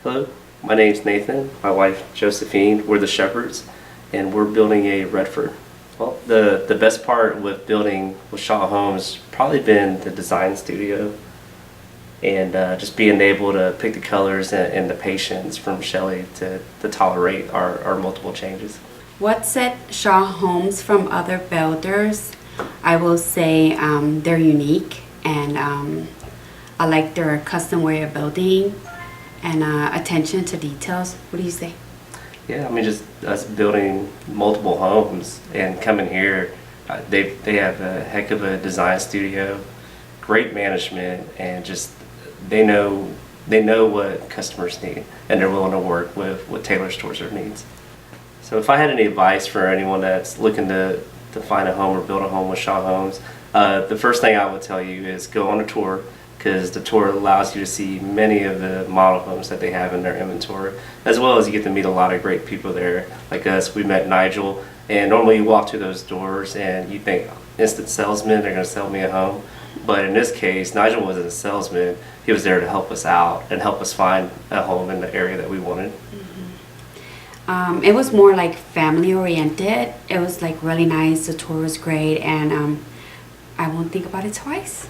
Hello, my name's Nathan, my wife Josephine, we're the Shepherds, and we're building a Redford. Well, the best part with building with Shaw Homes probably been the design studio and just being able to pick the colors and the patience from Shelley to tolerate our multiple changes. What set Shaw Homes from other builders? I will say they're unique, and I like their custom way of building and attention to details. What do you say? Yeah, I mean, just us building multiple homes and coming here, they have a heck of a design studio, great management, and just they know what customers need, and they're willing to work with what tailors towards their needs. So if I had any advice for anyone that's looking to find a home or build a home with Shaw Homes, the first thing I would tell you is go on a tour, because the tour allows you to see many of the model homes that they have in their inventory, as well as you get to meet a lot of great people there. Like us, we met Nigel, and normally you walk through those doors and you think, instant salesman, they're going to sell me a home. But in this case, Nigel wasn't a salesman. He was there to help us out and help us find a home in the area that we wanted. It was more like family oriented. It was like really nice. The tour was great, and I won't think about it twice.